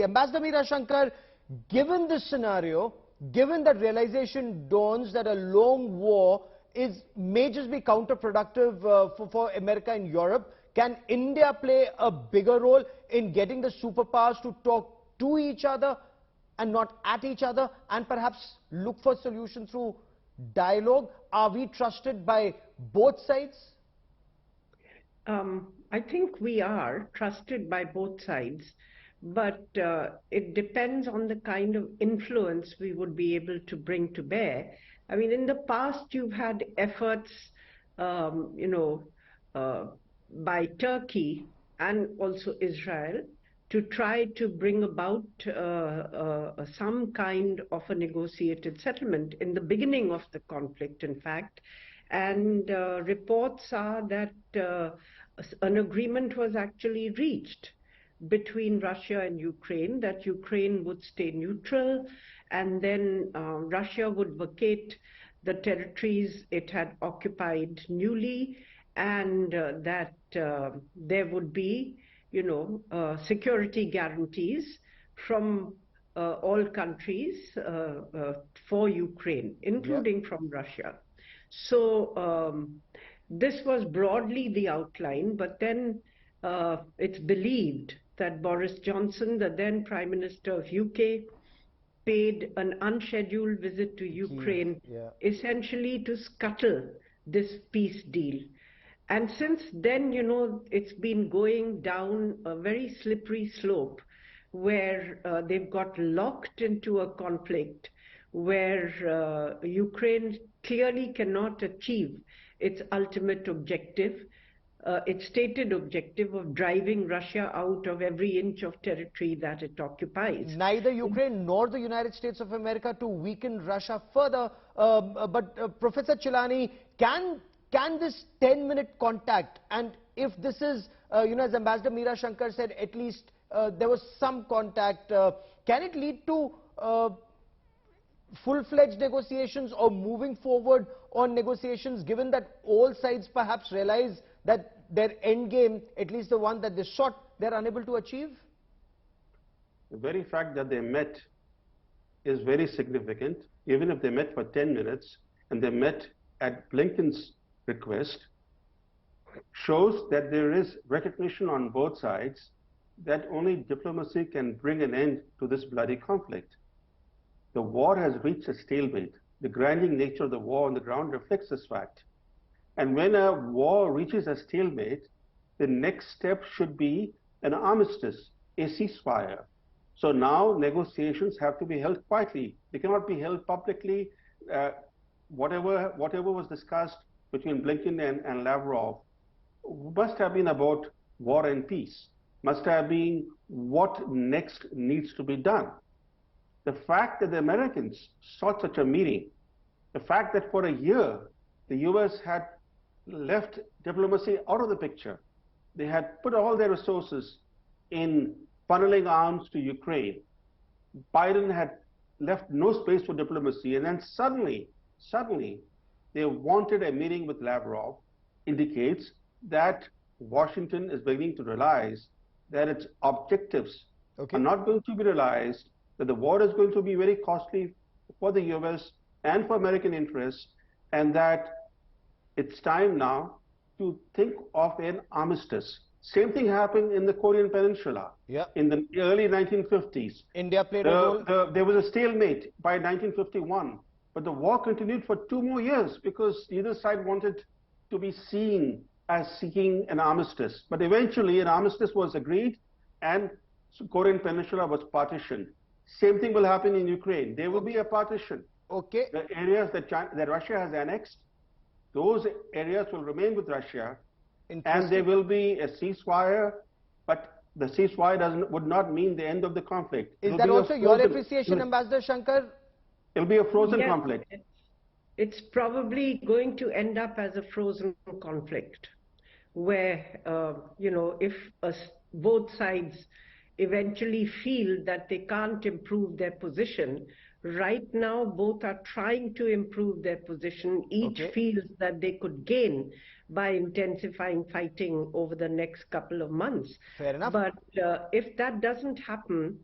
Ambassador Meera Shankar, given this scenario, given that realization dawns that a long war may just be counterproductive for America and Europe, can India play a bigger role in getting the superpowers to talk to each other and not at each other, and perhaps look for solutions through dialogue? Are we trusted by both sides? I think we are trusted by both sides, but it depends on the kind of influence we would be able to bring to bear. I mean, in the past, you've had efforts, by Turkey and also Israel to try to bring about some kind of a negotiated settlement in the beginning of the conflict, in fact. And reports are that an agreement was actually reached between Russia and Ukraine, that Ukraine would stay neutral, and then Russia would vacate the territories it had occupied newly, and that there would be, security guarantees from all countries for Ukraine, including from Russia. So this was broadly the outline, but then it's believed that Boris Johnson, the then Prime Minister of UK, paid an unscheduled visit to Ukraine, essentially to scuttle this peace deal. And since then, it's been going down a very slippery slope where they've got locked into a conflict where Ukraine clearly cannot achieve its ultimate objective, its stated objective of driving Russia out of every inch of territory that it occupies. Neither Ukraine nor the United States of America to weaken Russia further. But Professor Chellaney, can this 10-minute contact, and if this is, as Ambassador Meera Shankar said, at least there was some contact, can it lead to full-fledged negotiations or moving forward on negotiations, given that all sides perhaps realize that their end game, at least the one that they sought, they're unable to achieve? The very fact that they met is very significant. Even if they met for 10 minutes and they met at Blinken's request, shows that there is recognition on both sides that only diplomacy can bring an end to this bloody conflict. The war has reached a stalemate. The grinding nature of the war on the ground reflects this fact. And when a war reaches a stalemate, the next step should be an armistice, a ceasefire. So now negotiations have to be held quietly. They cannot be held publicly. Whatever was discussed between Blinken and Lavrov must have been about war and peace, must have been what next needs to be done. The fact that the Americans sought such a meeting, the fact that for a year the US had left diplomacy out of the picture, they had put all their resources in funneling arms to Ukraine. Biden had left no space for diplomacy, and then suddenly they wanted a meeting with Lavrov, indicates that Washington is beginning to realize that its objectives are not going to be realized, that the war is going to be very costly for the US and for American interests, and that it's time now to think of an armistice. Same thing happened in the Korean Peninsula in the early 1950s. India played a role. There was a stalemate by 1951. But the war continued for 2 more years because either side wanted to be seen as seeking an armistice. But eventually an armistice was agreed and Korean Peninsula was partitioned. Same thing will happen in Ukraine. There will be a partition. The areas that Russia has annexed, those areas will remain with Russia, and there will be a ceasefire, but the ceasefire would not mean the end of the conflict. Is that also your appreciation, Ambassador Shankar? It'll be a frozen conflict. It's probably going to end up as a frozen conflict where, if both sides eventually feel that they can't improve their position, right now both are trying to improve their position. Each feels that they could gain by intensifying fighting over the next couple of months. Fair enough. But if that doesn't happen,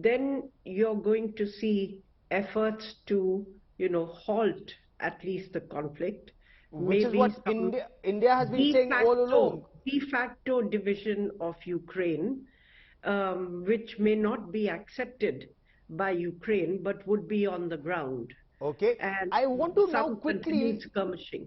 then you're going to see efforts to, halt at least the conflict. Which is Maybe what some India has been saying all along. de facto division of Ukraine, which may not be accepted by Ukraine, but would be on the ground. Okay. And I want to now some quickly continued skirmishing.